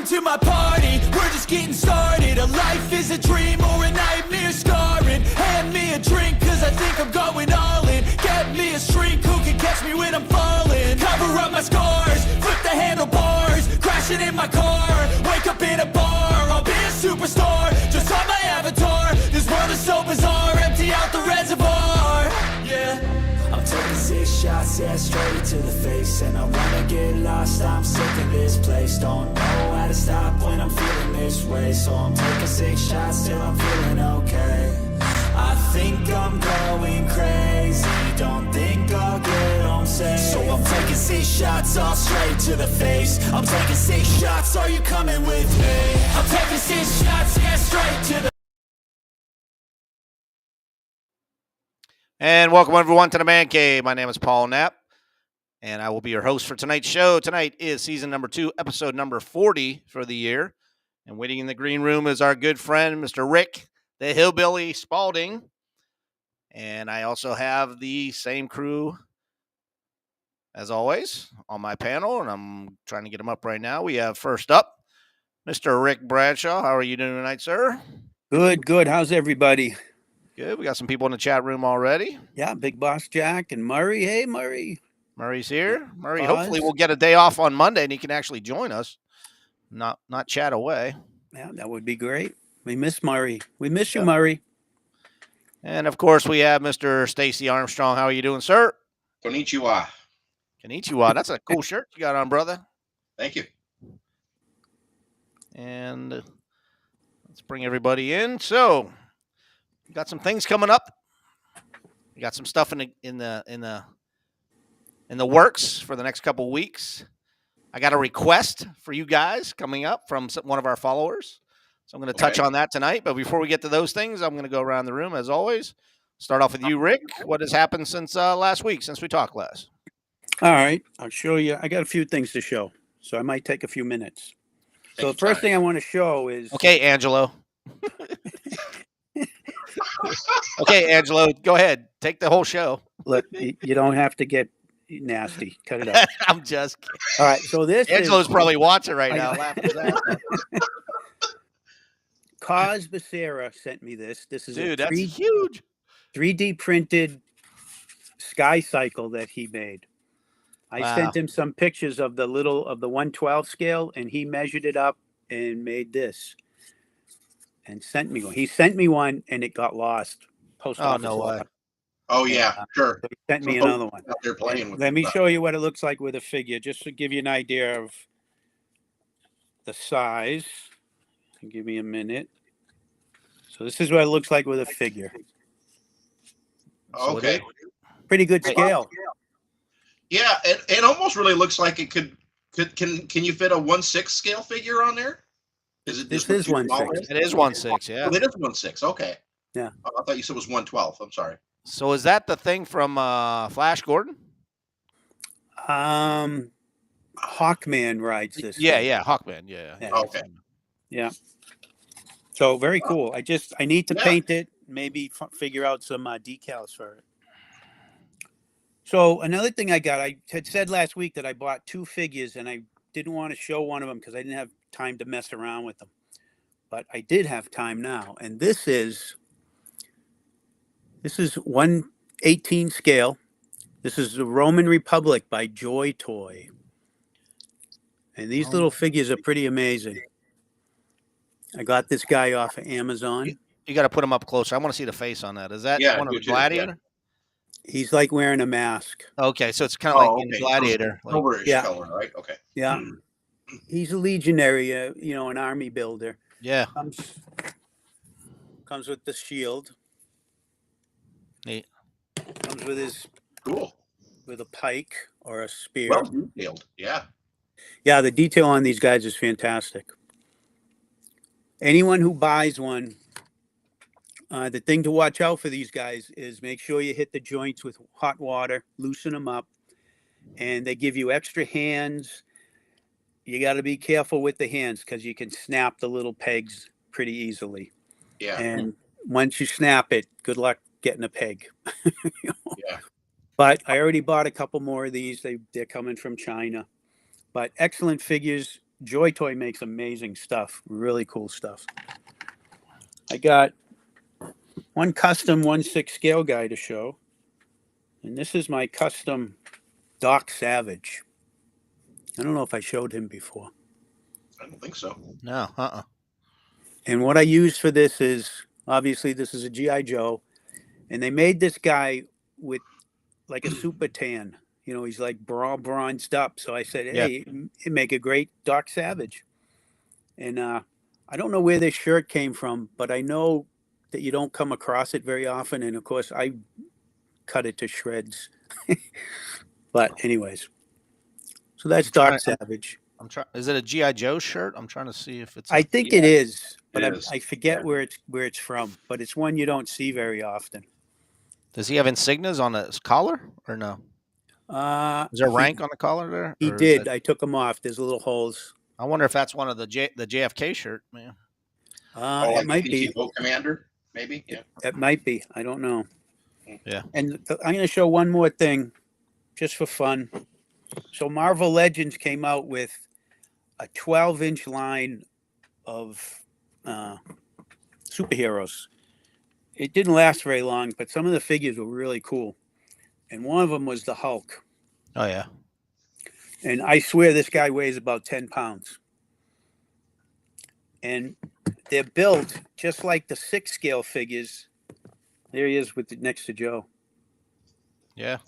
to my party, we're just getting started. A life is a dream or a nightmare scarring. Hand me a drink, cause I think I'm going all in. Get me a shrink who can catch me when I'm falling. Cover up my scars, flip the handlebars. Crashing in my car, wake up in a bar. I'll be a superstar, just on my avatar. This world is so bizarre, empty out the reservoir. Yeah, I'm taking 6 shots, yeah, straight to the face. And I wanna get lost, I'm sick of this place. Don't know how to stop when I'm feeling this way. So I'm taking 6 shots till I'm feeling okay. I think I'm going crazy, don't think I'll get home safe. So I'm taking 6 shots all straight to the face. I'm taking 6 shots, are you coming with me? I'm taking 6 shots, yeah, straight to the... And welcome everyone to the Man Cave. My name is Paul Knapp, and I will be your host for tonight's show. Tonight is season number 2, episode number 40 for the year. And waiting in the green room is our good friend, Mr. Rick, the Hillbilly Spalding. And I also have the same crew, as always, on my panel, and I'm trying to get them up right now. We have first up, Mr. Rick Bradshaw. How are you doing tonight, sir? Good. How's everybody? Good. We got some people in the chat room already. Yeah, Big Boss Jack and Murray. Hey, Murray. Murray's here. Murray, Buzz. hopefully we'll get a day off on Monday and he can actually join us, not chat away. Yeah, that would be great. We miss Murray. We miss you, Murray. And, of course, we have Mr. Stacy Armstrong. How are you doing, sir? Konnichiwa. Konnichiwa. That's a cool shirt you got on, brother. Thank you. And let's bring everybody in. So, we got some things coming up. We got some stuff in the works for the next couple of weeks. I got a request for you guys coming up from one of our followers. So I'm going to touch on that tonight. But before we get to those things, I'm going to go around the room as always. Start off with you, Rick. What has happened since last week, since we talked last? All right. I'll show you. I got a few things to show, so I might take a few minutes. So the first thing I want to show is... Okay, Angelo. Okay, Angelo, go ahead. Take the whole show. Look, you don't have to get nasty. Cut it out. I'm just kidding. All right. So this Angelo's probably watching right now. Laughing his ass off. Cos Becerra sent me this. This is that's huge. 3D printed sky cycle that he made. I sent him some pictures of the 1/12 scale, and he measured it up and made this and sent me one. He sent me one, and it got lost. Post office. No way. Oh, yeah, sure. So he sent me another one. They're playing with Let me show you what it looks like with a figure, just to give you an idea of the size. Give me a minute. So this is what it looks like with a figure. Okay. Pretty good scale. Yeah, it almost really looks like it can you fit a 1/6 scale figure on there? Is it? This is 1/6. It is 1/6, yeah. Oh, it is 1/6. Okay. Yeah. Oh, I thought you said it was 1/12. I'm sorry. So is that the thing from Flash Gordon? Hawkman rides this. Yeah, thing. yeah, Hawkman, yeah. Okay. Yeah. So very cool. I need to paint it, maybe figure out some decals for it. So another thing I had said last week that I bought 2 figures, and I didn't want to show one of them because I didn't have time to mess around with them. But I did have time now. And this is 1/18 scale. This is the Roman Republic by Joy Toy. And these little figures are pretty amazing. I got this guy off of Amazon. You got to put him up closer. I want to see the face on that. Is that one of the Gladiator? Yeah. He's like wearing a mask. Okay, so it's kind of like in Gladiator. Silverish color, right? Okay. Yeah. He's a legionary, an army builder. Yeah. Comes with the shield. Neat. Comes with his with a pike or a spear. Well detailed. Yeah. Yeah, the detail on these guys is fantastic. Anyone who buys one, the thing to watch out for these guys is make sure you hit the joints with hot water, loosen them up, and they give you extra hands. You got to be careful with the hands because you can snap the little pegs pretty easily. Yeah. And once you snap it, good luck getting a peg. Yeah. But I already bought a couple more of these. They're coming from China. But excellent figures. Joy Toy makes amazing stuff, really cool stuff. I got one custom 1/6 scale guy to show, and this is my custom Doc Savage. I don't know if I showed him before. I don't think so. No, And what I use for this is, obviously, this is a G.I. Joe, and they made this guy with like a super tan. You know, he's like bronzed up. So I said, hey, it'd make a great Doc Savage. And I don't know where this shirt came from, but I know that you don't come across it very often. And of course, I cut it to shreds. But anyways, so that's Doc Savage. I'm trying. Is it a GI Joe shirt? I'm trying to see if it's. I think it is, but It is. I forget where it's from. But it's one you don't see very often. Does he have insignias on his collar or no? Is there rank on the collar there? He did. I took them off. There's little holes. I wonder if that's one of the JFK shirt, man. It might be. Commander, maybe. Yeah. It might be. I don't know. Yeah. And I'm going to show one more thing, just for fun. So Marvel Legends came out with a 12-inch line of superheroes. It didn't last very long, but some of the figures were really cool. And one of them was the Hulk. Oh, yeah. And I swear this guy weighs about 10 pounds. And they're built just like the 6 scale figures. There he is next to Joe. Yeah.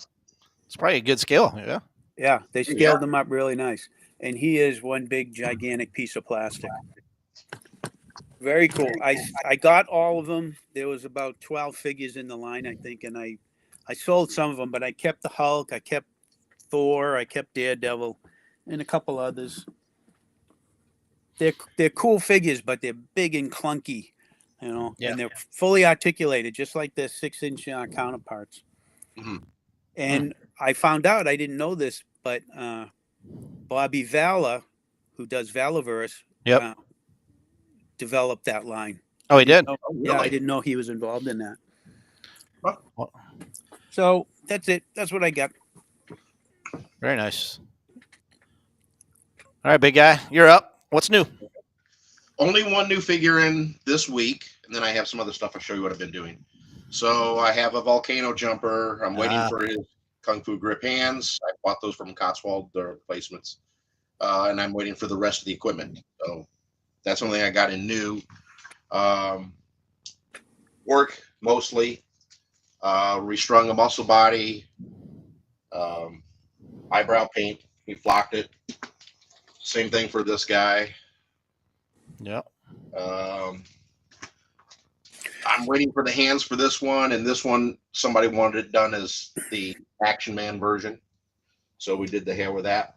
It's probably a good scale. Yeah. Yeah, they scaled them up really nice. And he is one big, gigantic piece of plastic. Very cool. I got all of them. There was about 12 figures in the line, I think, and I sold some of them, but I kept the Hulk, I kept Thor, I kept Daredevil, and a couple others. They're cool figures, but they're big and clunky, you know, and they're fully articulated, just like their 6-inch counterparts. Mm-hmm. And I found out, I didn't know this, but Bobby Vala, who does Valaverse, developed that line. Oh, he did? Yeah, I didn't know he was involved in that. Huh. So that's it. That's what I got. Very nice. All right, big guy, you're up. What's new? Only one new figure in this week, and then I have some other stuff. I'll show you what I've been doing. So I have a volcano jumper. I'm waiting for his Kung Fu grip hands. I bought those from Cotswold, the replacements. And I'm waiting for the rest of the equipment. So that's the only thing I got in new. Work mostly. Restrung a muscle body. Eyebrow paint. We flocked it. Same thing for this guy. Yep. I'm waiting for the hands for this one, and this one somebody wanted it done as the Action Man version, so we did the hair with that.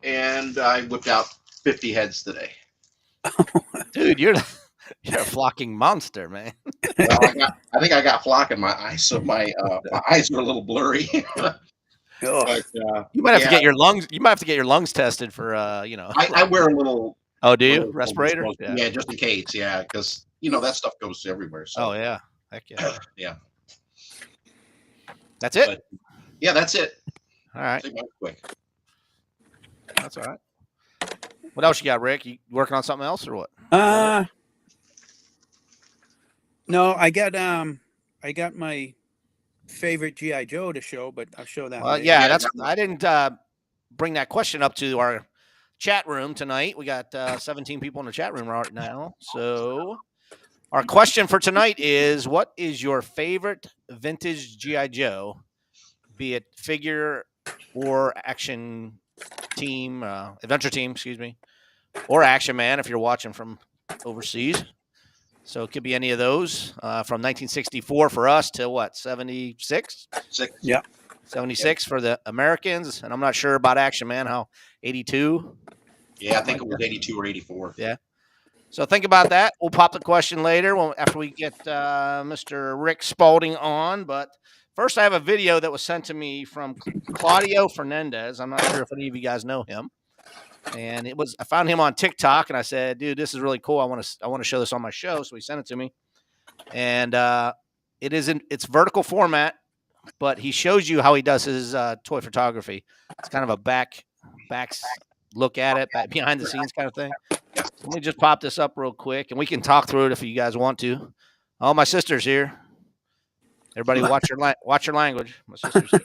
And I whipped out 50 heads today. Dude, you're a flocking monster, man. Well, I think I got flock in my eyes, so my eyes are a little blurry. But, you might have to get your lungs. You might have to get your lungs tested for, I wear a little. Oh, do you? Respirator? Yeah, just in case. Yeah, because that stuff goes everywhere. So. Oh yeah, heck yeah. Yeah. That's it. But, yeah, that's it. All right. Quick. That's all right. What else you got, Rick? You working on something else or what? No, I got my favorite GI Joe to show, but I'll show that. Well, yeah, I didn't bring that question up to our chat room tonight. We got 17 people in the chat room right now. So our question for tonight is, what is your favorite vintage GI Joe, be it figure or action team, adventure team, excuse me, or Action Man if you're watching from overseas. So it could be any of those from 1964 for us to what, 76? Yeah. 76 for the Americans. And I'm not sure about Action Man, how 82? Yeah, I think it was 82 or 84. Yeah. So think about that. We'll pop the question later after we get Mr. Rick Spalding on. But first, I have a video that was sent to me from Claudio Fernandez. I'm not sure if any of you guys know him. And I found him on TikTok, and I said, "Dude, this is really cool. I want to show this on my show." So he sent it to me, and it's vertical format, but he shows you how he does his toy photography. It's kind of a back look at it behind the scenes kind of thing. Let me just pop this up real quick, and we can talk through it if you guys want to. Oh, my sister's here. Everybody, watch your language. My sister's here.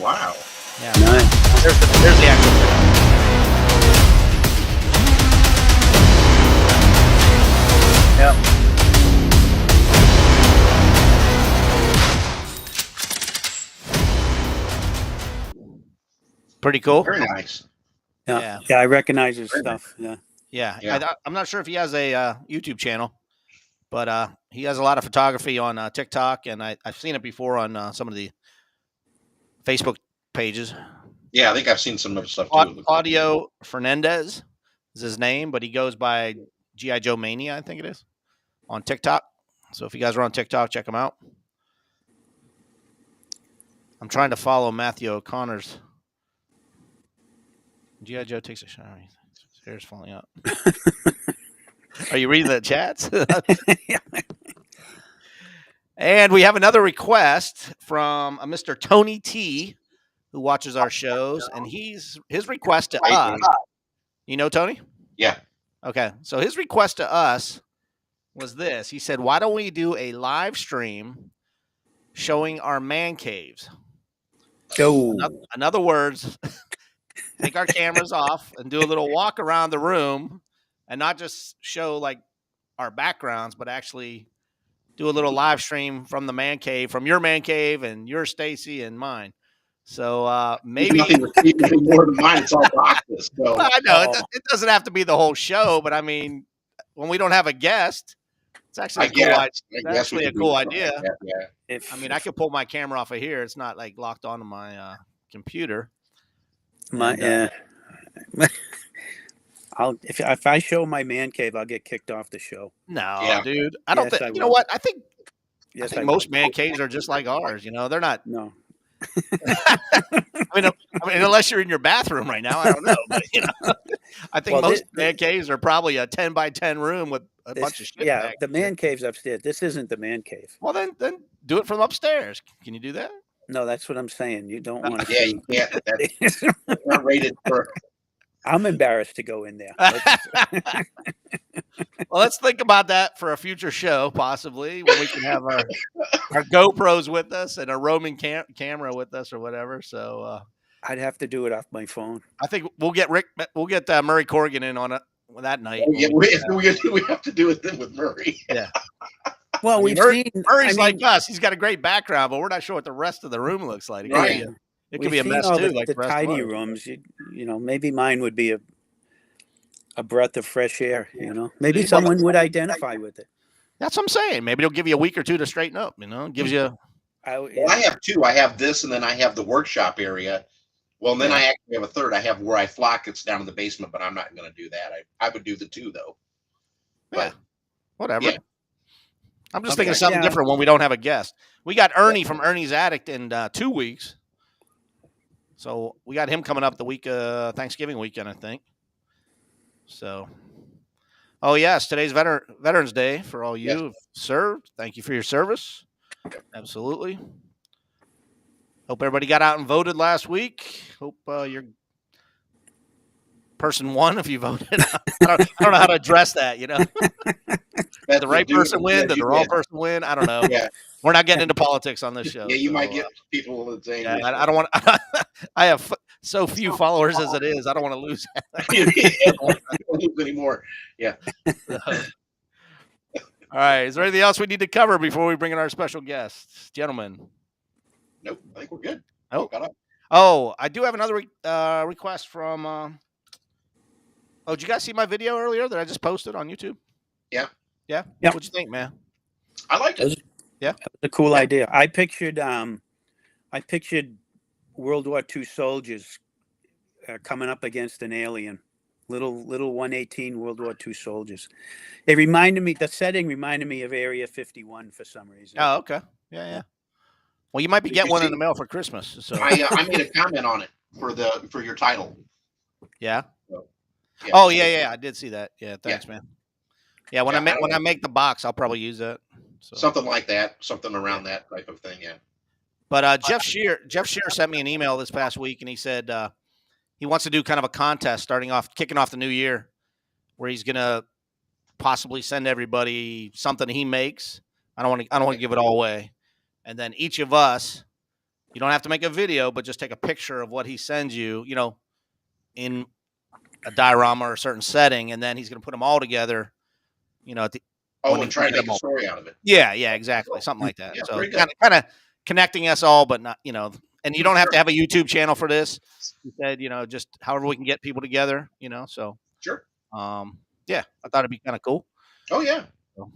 Wow. Yeah. Nice. There's the actual video. Yep. Pretty cool. Very nice. Yeah. I recognize his stuff. Yeah. Yeah. Yeah. I'm not sure if he has a YouTube channel, but he has a lot of photography on TikTok, and I've seen it before on some of the Facebook pages. Yeah, I think I've seen some of the stuff too. Claudio Fernandez is his name, but he goes by G.I. Joe Mania, I think it is, on TikTok. So if you guys are on TikTok, check him out. I'm trying to follow Matthew O'Connor's. G.I. Joe takes a shower. His hair's falling out. Are you reading the chats? And we have another request from a Mr. Tony T, who watches our shows, and his request to us. You know Tony? Yeah. Okay, so his request to us was this. He said, "Why don't we do a live stream showing our man caves?" Oh. In other words, take our cameras off and do a little walk around the room, and not just show like our backgrounds, but actually do a little live stream from the man cave, from your man cave and your Stacy and mine. So maybe nothing more than mine. It's all boxes. So. Well, I know it doesn't have to be the whole show, but I mean, when we don't have a guest, it's actually a cool idea. Yeah. I mean, I could pull my camera off of here. It's not like locked onto my computer. If I show my man cave, I'll get kicked off the show. No, dude. I don't think. You know what? I think most man caves are just like ours. You know, they're not. No. I mean, unless you're in your bathroom right now, I don't know. But, you know, I think most man caves are probably a 10 by 10 room with a bunch of shit. Yeah, the man cave's upstairs. This isn't the man cave. Well, then do it from upstairs. Can you do that? No, that's what I'm saying. You don't want to. Yeah, you can't. That's not rated for. I'm embarrassed to go in there. Well, let's think about that for a future show, possibly, when we can have our GoPros with us and a roaming camera with us or whatever. So I'd have to do it off my phone. I think we'll get Murray Corrigan in on it that night. Yeah, we have to do it then with Murray. Yeah. Well, Murray's like us. He's got a great background, but we're not sure what the rest of the room looks like. It could be a mess too. Like the tiny rooms, you know, maybe mine would be a breath of fresh air. You know, maybe someone would identify with it. That's what I'm saying. Maybe it'll give you a week or two to straighten up. You know, it gives you. I have two. I have this, and then I have the workshop area. Well, and then I actually have a third. I have where I flock. It's down in the basement, but I'm not going to do that. I would do the two though. But whatever. Yeah. I'm just thinking of something different when we don't have a guest. We got Ernie from Ernie's Attic in 2 weeks. So we got him coming up the week Thanksgiving weekend, I think. So, oh yes, today's Veterans Day for all you who've served. Thank you for your service. Absolutely. Hope everybody got out and voted last week. Hope your person won if you voted. I don't know how to address that. You know, did the right person win? Did the wrong person win? I don't know. Yeah. We're not getting into politics on this show. Yeah, you might get people that say. Yeah, I don't want. I have so few followers as it is. I don't want to lose. I don't lose anymore. Yeah. All right. Is there anything else we need to cover before we bring in our special guests, gentlemen? Nope. I think we're good. Oh, I do have another request from. Did you guys see my video earlier that I just posted on YouTube? Yeah. Yeah. What'd you think, man? I like it. Yeah. That was a cool Yeah. idea. I pictured World War II soldiers coming up against an alien. Little 118 World War II soldiers. The setting reminded me of Area 51 for some reason. Oh, okay. Yeah. Well, you might be Did getting you one in see- the mail for Christmas. So I made a comment on it for your title. yeah. So, Oh yeah. I did see that. Yeah. Thanks, man. Yeah. When Yeah, I make the box, I'll probably use that. So. something like that, something around that type of thing. Yeah. But Jeff Shear sent me an email this past week, and he said he wants to do kind of a contest kicking off the new year, where he's gonna possibly send everybody something he makes. I don't want to give it all away, and then each of us, you don't have to make a video, but just take a picture of what he sends you, in a diorama or a certain setting, and then he's gonna put them all together, at the And try to make a story out of it. Yeah, exactly, something like that. Yeah, So very good. kind of connecting us all, but not, and you don't have to have a YouTube channel for this. He said, just however we can get people together, so. Sure. Yeah, I thought it'd be kind of cool. Oh, yeah. All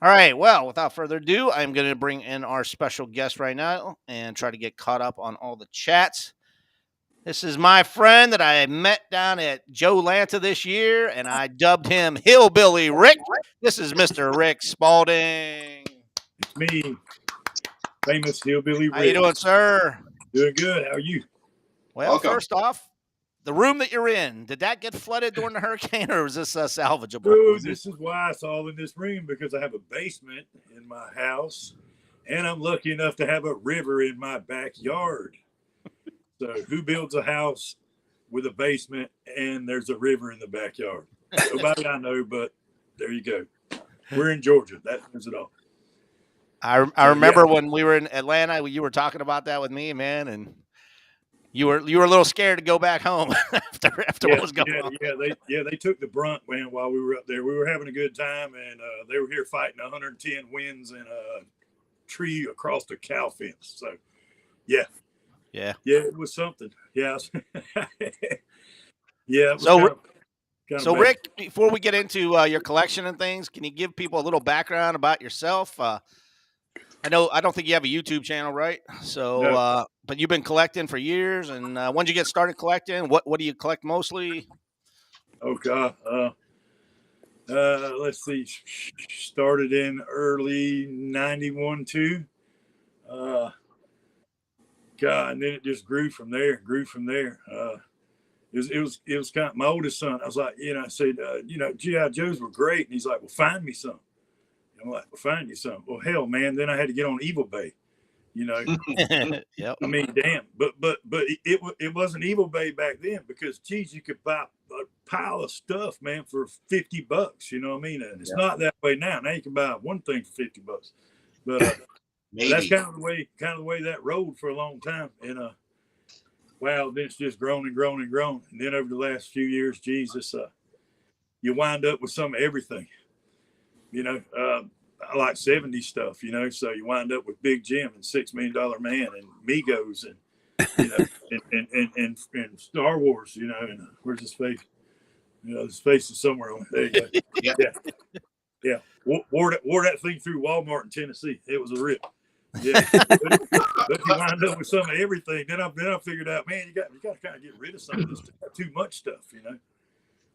right. Well, without further ado, I'm going to bring in our special guest right now and try to get caught up on all the chats. This is my friend that I met down at Joe Lanta this year, and I dubbed him Hillbilly Rick. This is Mr. Rick Spalding. It's me, famous Hillbilly Rick. How you doing, sir? Doing good. How are you? Well, Welcome. first off, the room that you're in, did that get flooded during the hurricane, or was this salvageable? Dude, this is why it's all in this room, because I have a basement in my house, and I'm lucky enough to have a river in my backyard. So who builds a house with a basement and there's a river in the backyard? Nobody I know, but there you go. We're in Georgia. That is it all. I remember when we were in Atlanta, you were talking about that with me, man, and you were a little scared to go back home after what was going on. They took the brunt, man, while we were up there. We were having a good time, and they were here fighting 110 winds and a tree across the cow fence. So, yeah, it was something. Yeah, yeah. It was So Rick, before we get into your collection and things, can you give people a little background about yourself? I don't think you have a YouTube channel, right? So, No. But you've been collecting for years. And when did you get started collecting? What do you collect mostly? Oh God, let's see. Started in early '91 too. God, and then it just grew from there. It was kind of my oldest son. I was like, I said, G.I. Joes were great. And he's like, well, find me some. I'm like, well, find you some. Well, hell, man. Then I had to get on Evil Bay, Yep. I mean, damn. But it wasn't Evil Bay back then, because, geez, you could buy a pile of stuff, man, for $50. You know what I mean? And it's not that way now. Now you can buy one thing for $50. But that's kind of the way that rolled for a long time. And wow, then it's just grown and grown and grown. And then over the last few years, Jesus, you wind up with some of everything. I like 70s stuff, so you wind up with Big Jim and $6 Million Man and Migos and and Star Wars, and where's his face? His face is somewhere on there. You go. Yeah. Wore that thing through Walmart in Tennessee. It was a rip. Yeah, but you wind up with some of everything. Then I figured out, man, you got to kind of get rid of some of this stuff, too much stuff,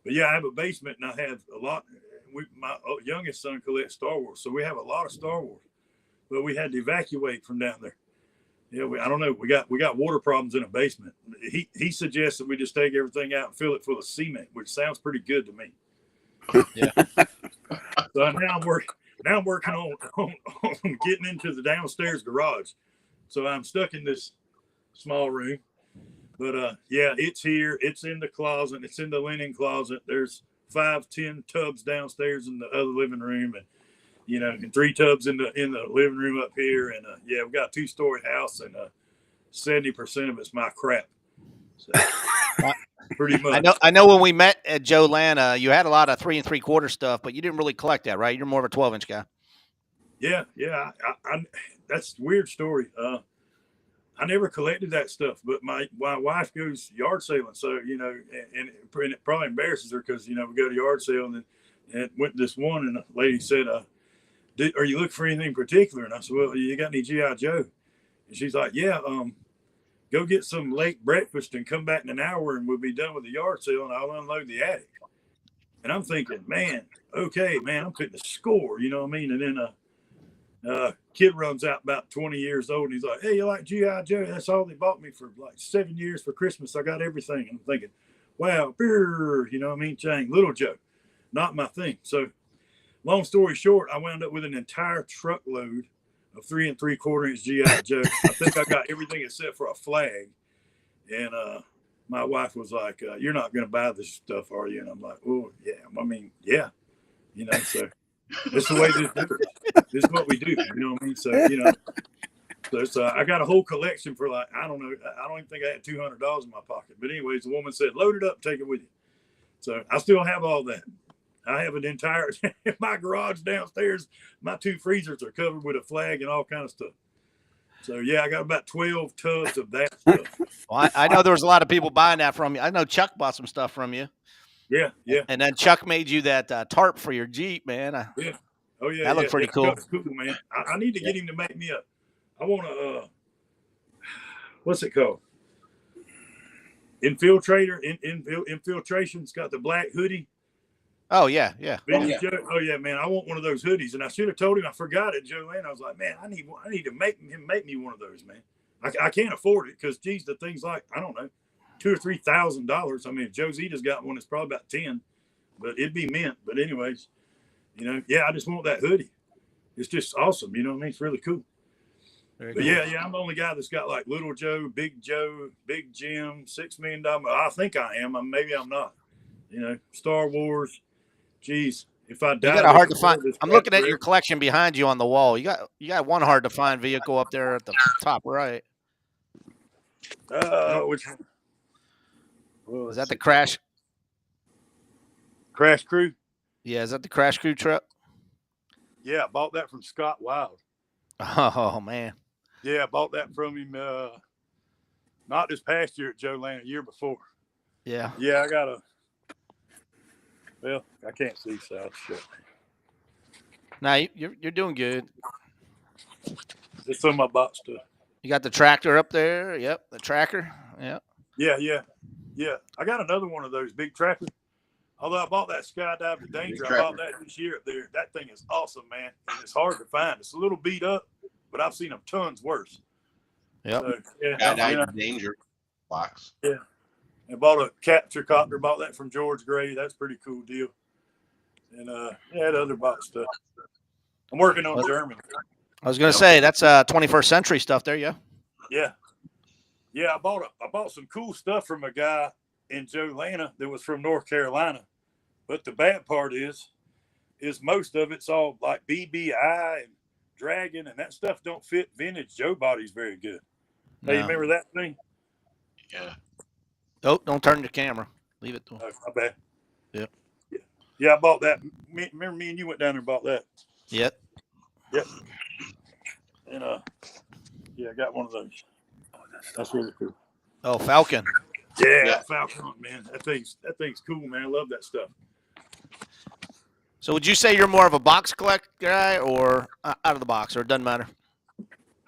But yeah, I have a basement, and I have a lot. My youngest son collects Star Wars, so we have a lot of Star Wars. But we had to evacuate from down there. Yeah, I don't know. We got water problems in a basement. He suggests that we just take everything out and fill it full of cement, which sounds pretty good to me. Yeah. So now I'm working on getting into the downstairs garage. So I'm stuck in this small room. But it's here. It's in the closet. It's in the linen closet. There's 5-10 tubs downstairs in the other living room, and 3 tubs in the living room up here. And we got a 2-story house, and 70% of it's my crap. So, pretty much. I know when we met at Joe Lanta, you had a lot of 3 3/4 stuff, but you didn't really collect that, right? You're more of a 12-inch guy. Yeah. I that's a weird story. I never collected that stuff, but my wife goes yard sailing, so and it probably embarrasses her, because we go to yard sale and went to this one, and the lady said, are you looking for anything particular? And I said, well, you got any G.I. Joe? And she's like, yeah, go get some late breakfast and come back in an hour and we'll be done with the yard sale and I'll unload the attic. And I'm thinking, man, okay, man, I'm putting a score, you know what I mean? And then kid runs out about 20 years old and he's like, hey, you like G.I. Joe? That's all they bought me for like 7 years for Christmas. I got everything. And I'm thinking, wow, you know what I mean? Chang, Little Joe, not my thing. So long story short, I wound up with an entire truckload of 3 3/4 inch G.I. Joe. I think I got everything except for a flag. And my wife was like, you're not going to buy this stuff, are you? And I'm like, oh, yeah. I mean, yeah. You know, so that's the way this is what we do. You know what I mean? So, you know, so I got a whole collection for like, I don't know. I don't even think I had $200 in my pocket. But anyways, the woman said, load it up, take it with you. So I still have all that. I have an entire, my garage downstairs, my 2 freezers are covered with a flag and all kind of stuff. So, yeah, I got about 12 tubs of that stuff. Well, I know there was a lot of people buying that from you. I know Chuck bought some stuff from you. Yeah, yeah. And then Chuck made you that tarp for your Jeep, man. Yeah. Oh, yeah. That looked pretty cool. Chuck's cool, man. I need to get him to make me I want to, what's it called? Infiltrator, Infiltration's got the black hoodie. Oh, yeah, yeah. Oh, yeah, man. I want one of those hoodies. And I should have told him, I forgot it, Joanne. I was like, man, I need to make him make me one of those, man. I can't afford it because, geez, the thing's like, I don't know, $2,000 or $3,000. I mean, if Josita's got one, it's probably about 10, but it'd be mint. But anyways, you know, yeah, I just want that hoodie. It's just awesome. You know what I mean? It's really cool. But yeah, I'm the only guy that's got like Little Joe, Big Jim, $6 million. I think I am. Maybe I'm not. You know, Star Wars. Geez, if I die, you got a hard to find. I'm looking at your collection behind you on the wall. You got one hard to find vehicle up there at the top right. Which one? Is that the Crash Crew? Yeah, is that the Crash Crew truck? Yeah, I bought that from Scott Wild. Oh man. Yeah, I bought that from him. Not this past year at Joe Land, a year before. Yeah. Yeah, I got a. Well, I can't see south shit. Nah, you're doing good. It's some of my bot stuff. You got the tractor up there. Yep, the tracker. Yep. Yeah. I got another one of those big trackers. Although I bought that Skydive to Danger, I bought that this year up there. That thing is awesome, man. And it's hard to find. It's a little beat up, but I've seen them tons worse. Yep. So, yeah. Skydive to Danger box. Yeah. I bought a capture copter, bought that from George Gray. That's a pretty cool deal. And had other bot stuff. I'm working on German. I was gonna say that's 21st century stuff there, yeah. Yeah. Yeah, I bought some cool stuff from a guy in Joanna that was from North Carolina. But the bad part is most of it's all like BBI and Dragon, and that stuff don't fit vintage Joe bodies very good. No. Hey, you remember that thing? Yeah. Oh, don't turn the camera. Leave it. Oh, my bad. Yep. Yeah, I bought that. Remember me and you went down there and bought that? Yep. And I got one of those. That's really cool. Oh, Falcon. Yeah, Falcon, man. That thing's cool, man. I love that stuff. So would you say you're more of a box collect guy or out of the box, or it doesn't matter?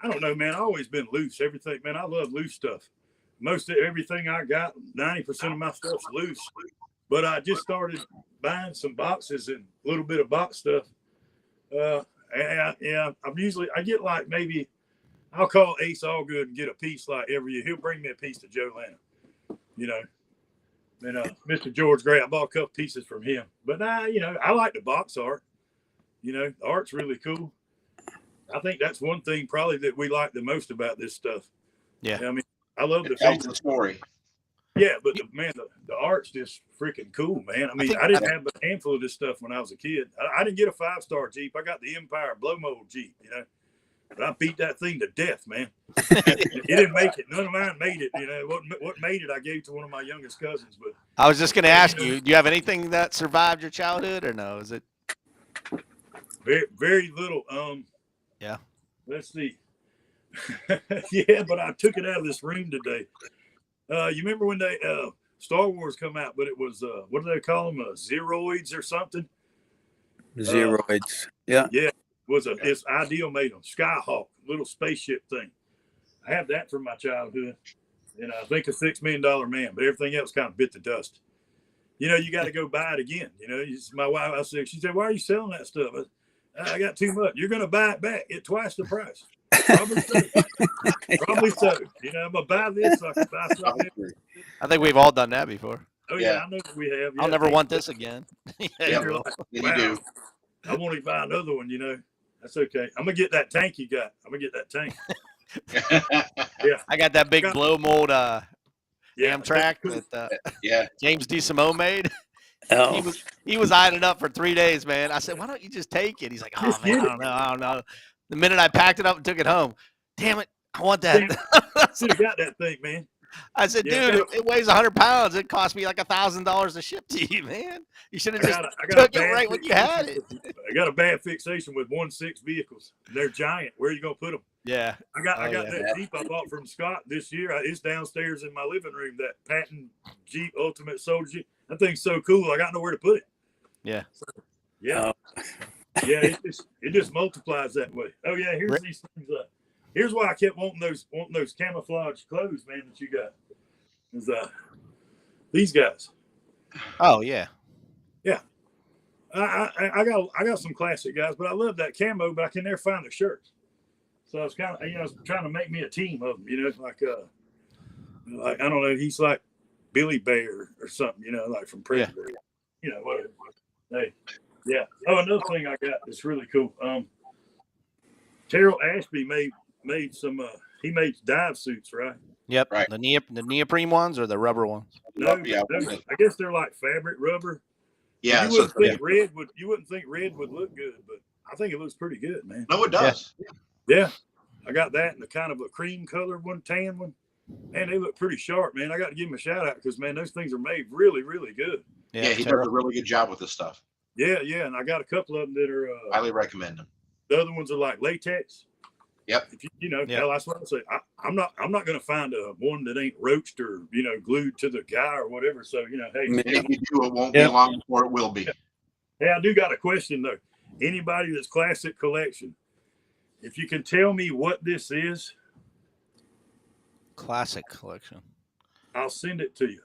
I don't know, man. I've always been loose. Everything, man. I love loose stuff. Most of everything I got, 90% of my stuff's loose. But I just started buying some boxes and a little bit of box stuff. I get like maybe, I'll call Ace Allgood and get a piece like every year. He'll bring me a piece to Joe Lana, you know. And Mr. George Gray, I bought a couple pieces from him. But I like the box art. You know, the art's really cool. I think that's one thing probably that we like the most about this stuff. Yeah. I mean, I love the tells the story. Yeah, but the art's just freaking cool, man. I mean, I didn't have a handful of this stuff when I was a kid. I didn't get a 5-star Jeep. I got the Empire blow mold Jeep, you know. But I beat that thing to death, man. It didn't make it. None of mine made it. You know what made it? I gave to one of my youngest cousins. But I was just going to ask you, do you have anything that survived your childhood, or no? Is it very, very little? Yeah. Let's see. Yeah, but I took it out of this room today. You remember when they Star Wars come out, but it was what do they call them? Zeroids or something? Zeroids. Yeah. Yeah. It's Ideal made them Skyhawk, little spaceship thing. I have that from my childhood, and I think a $6 million man, but everything else kind of bit the dust. You know, you got to go buy it again. You know, my wife, she said, "Why are you selling that stuff?" I got too much. You're going to buy it back at twice the price. Probably so. Probably so. You know, I'm going to buy this so I can buy something. I think we've all done that before. Oh, yeah, I know that we have. Yeah. I'll never want this again. Yeah, like, wow, you do. I want to buy another one, you know. That's okay. I'm going to get that tank you got. I'm going to get that tank. Yeah. I got that big blow mold Amtrak that James DeSimone made. Oh. He was eyeing it up for 3 days, man. I said, "Why don't you just take it?" He's like, "Oh man, I don't know." The minute I packed it up and took it home, damn it, I want that. Should have got that thing, man. I said, "Dude, it weighs 100 pounds. It cost me like $1,000 to ship to you, man. You should have just took it right when you had it." I got a bad fixation with 1.6 vehicles. They're giant. Where are you gonna put them? Yeah, I got that Jeep I bought from Scott this year. It's downstairs in my living room. That patent Jeep Ultimate Soldier Jeep. That thing's so cool. I got nowhere to put it. Yeah. So, yeah. Yeah. It just multiplies that way. Oh yeah. Here's these things. Here's why I kept wanting those camouflage clothes, man, that you got. Is these guys. Oh yeah. Yeah. I got some classic guys, but I love that camo, but I can never find the shirts. So I was kind of, I was trying to make me a team of them, like I don't know, he's like Billy Bear or something, like from Predator, whatever. Hey, yeah. Oh, another thing I got that's really cool. Terrell Ashby made some. He made dive suits, right? Yep. Right. The neoprene ones or the rubber ones? No, I guess they're like fabric rubber. Yeah. You wouldn't think red would look good, but I think it looks pretty good, man. No, it does. Yeah. I got that in the kind of a cream color one, tan one. Man, they look pretty sharp, man. I got to give him a shout out because, man, those things are made really, really good. Yeah, he does a really good job with this stuff. Yeah, and I got a couple of them that are highly recommend them. The other ones are like latex. Yep. If hell, that's what I say. I'm not going to find one that ain't roached or glued to the guy or whatever. So hey, and if you do, it won't be long before it will be. Hey, I do got a question though. Anybody that's classic collection, if you can tell me what this is, classic collection, I'll send it to you.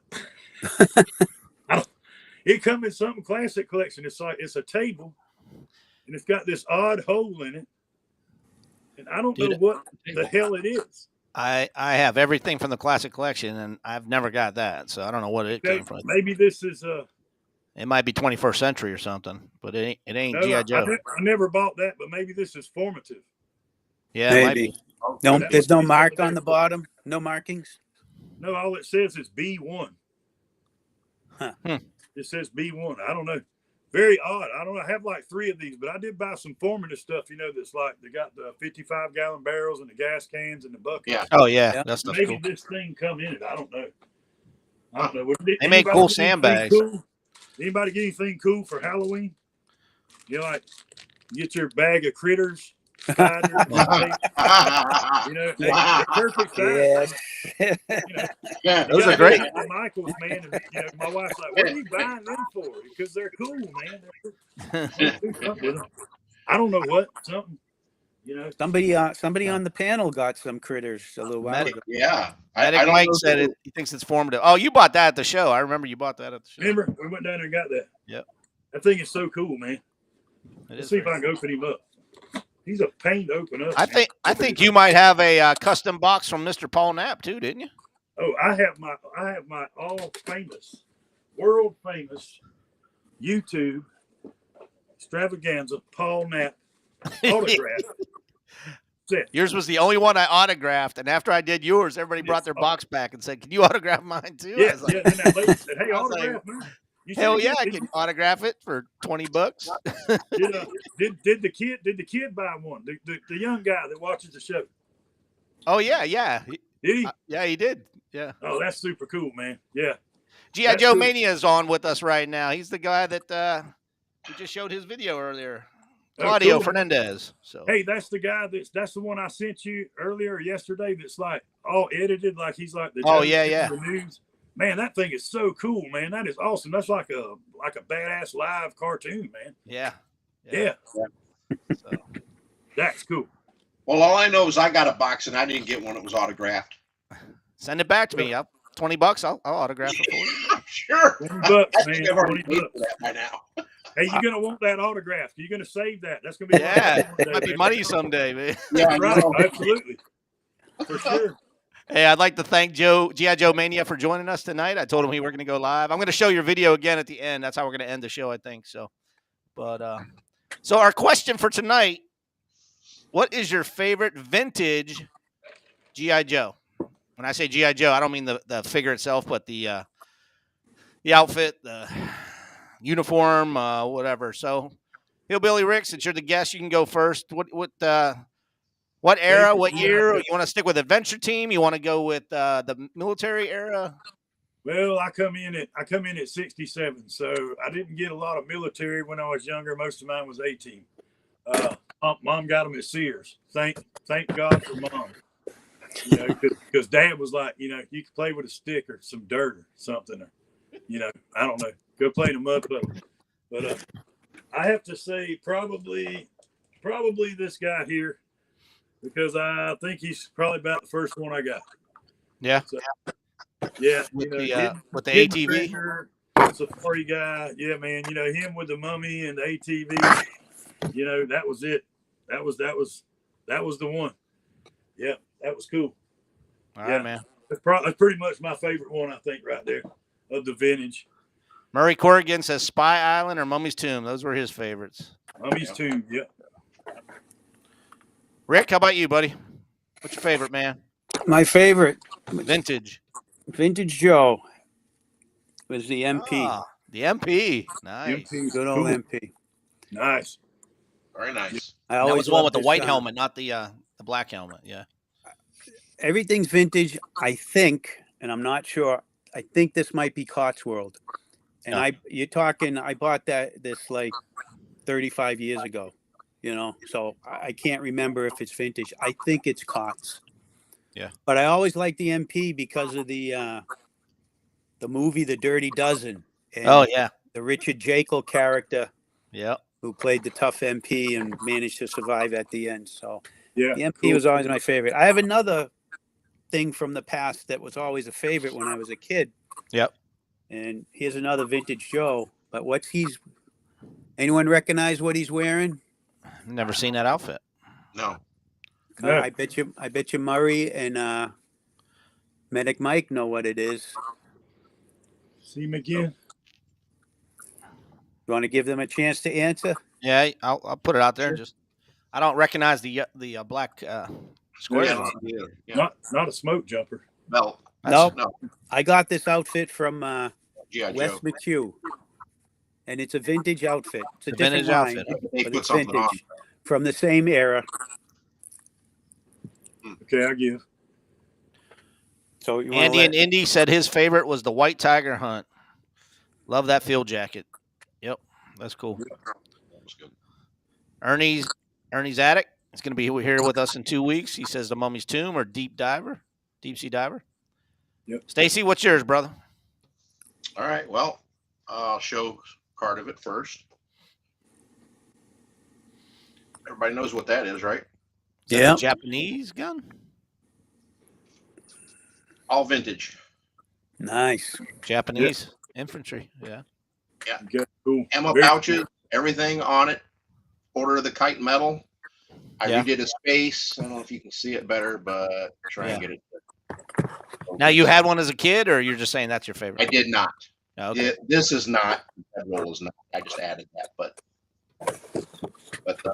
It comes in something classic collection. It's like it's a table, and it's got this odd hole in it, and I don't know what the hell it is. I have everything from the classic collection, and I've never got that, so I don't know what it came from. Maybe this is It might be 21st century or something, but it ain't no, G.I. Joe. I never bought that, but maybe this is formative. Yeah, maybe. it might be. No, there's no mark on the bottom. No markings. No, all it says is B1. Huh. It says B1. I don't know. Very odd. I don't know. I have like 3 of these, but I did buy some formative stuff. That's like they got the 55-gallon barrels and the gas cans and the buckets. Yeah. Oh yeah, that's maybe cool. this thing come in it. I don't know. They make cool sandbags. Cool? Anybody get anything cool for Halloween? Like get your bag of critters. Spiders, perfect size. Yes. Those are great. Michael's, man, and my wife's like, "What are you buying them for?" Because they're cool, man. I don't know what something. Somebody on the panel got some critters a little while ago. Yeah. I Mike said it. He thinks it's formative. Oh, you bought that at the show. I remember you bought that at the show. Remember, we went down there and got that. Yep. That thing is so cool, man. Let's see if I can open him up. He's a pain to open up. I think you might have a custom box from Mr. Paul Knapp too, didn't you? Oh, I have my world famous YouTube extravaganza Paul Knapp autograph. Yours was the only one I autographed, and after I did yours, everybody brought their box back and said, "Can you autograph mine too?" Yeah, I was like, And that lady said, "Hey, autograph mine." Hell yeah, I can autograph it for $20. Did the kid buy one? The young guy that watches the show. Oh yeah. Did he? Yeah, he did. Yeah. Oh, that's super cool, man. Yeah. G.I. Joe Mania is on with us right now. He's the guy that we just showed his video earlier. Claudio Fernandez. So hey, that's the guy that's the one I sent you earlier yesterday. That's like all edited, like he's like the the news. Man, that thing is so cool, man. That is awesome. That's like a badass live cartoon, man. Yeah. Yeah. So, That's cool. Well, all I know is I got a box and I didn't get one that was autographed. Send it back to me. Up $20. I'll autograph it for you. I'm sure. $20, I man. think I've already paid $20. for that by now. Hey, you're gonna want that autograph. You're gonna save that. That's gonna be Yeah, one day, might be man. money someday, man. Yeah, I Right, know. absolutely, for sure. Hey, I'd like to thank G.I. Joe Mania for joining us tonight. I told him we were going to go live. I'm going to show your video again at the end. That's how we're going to end the show, I think. So, so our question for tonight: what is your favorite vintage G.I. Joe? When I say G.I. Joe, I don't mean the figure itself, but the outfit, the uniform, whatever. So, Hillbilly Rick, since you're the guest, you can go first. What era? What year? You want to stick with Adventure Team? You want to go with the military era? Well, I come in at 67, so I didn't get a lot of military when I was younger. Most of mine was 18. Mom got them at Sears. Thank God for Mom. You know, because Dad was like, you know, you could play with a stick or some dirt or something, or, you know, I don't know, go play in a mud puddle. But I have to say probably this guy here, because I think he's probably about the first one I got. Yeah. So, yeah. With with the ATV. Treasure, Safari guy. Yeah, man. You know, him with the mummy and the ATV. You know, that was it. That was the one. Yeah, that was cool. All right, man. That's pretty much my favorite one, I think, right there of the vintage. Murray Corrigan says Spy Island or Mummy's Tomb. Those were his favorites. Mummy's Tomb. Yeah. Rick, how about you, buddy? What's your favorite, man? My favorite Vintage Joe was the MP. Ah, the MP. Nice. MP. Good old Cool. MP. Nice. Very nice. I That always was the one loved with the this, white helmet, not the black helmet. Yeah. Everything's vintage, I think, and I'm not sure. I think this might be Cotswold. And Yeah. I bought this like 35 years ago, you know, so I can't remember if it's vintage. I think it's Cots. Yeah. But I always liked the MP because of the movie The Dirty Dozen. And Oh yeah. the Richard Jekyll character Yeah. who played the tough MP and managed to survive at the end. So Yeah. the MP cool. was always my favorite. I have another thing from the past that was always a favorite when I was a kid. Yep. And here's another vintage Joe. But anyone recognize what he's wearing? Never seen that outfit. No. Yeah. I bet you Murray and Medic Mike know what it is. See him again. You want to give them a chance to answer? Yeah, I'll put it out there. Just I don't recognize the black square. Yeah. Not a smoke jumper. Belt. Nope. No. I got this outfit from G.I. West Joe. McHugh, and it's a vintage outfit. It's a The vintage different line, outfit. They but put it's something on. vintage from the same era. Okay, I give. So you want Andy and Indy said his favorite was the White Tiger Hunt. Love that field jacket. Yep, that's cool. That was good. Ernie's Attic is going to be here with us in 2 weeks. He says the Mummy's Tomb or deep sea diver. Yep. Stacy, what's yours, brother? All right. Well, I'll show part of it first. Everybody knows what that is, right? Is that Yeah. a Japanese gun? All vintage. Nice. Japanese infantry. Yeah. Okay, cool. Ammo Very- pouches, everything on it. Order of the Kite metal. I Yeah. redid his face. I don't know if you can see it better, but try and Yeah. get it. Now you had one as a kid, or you're just saying that's your favorite? I did not. Oh, okay. This is not. That roll is not. I just added that, but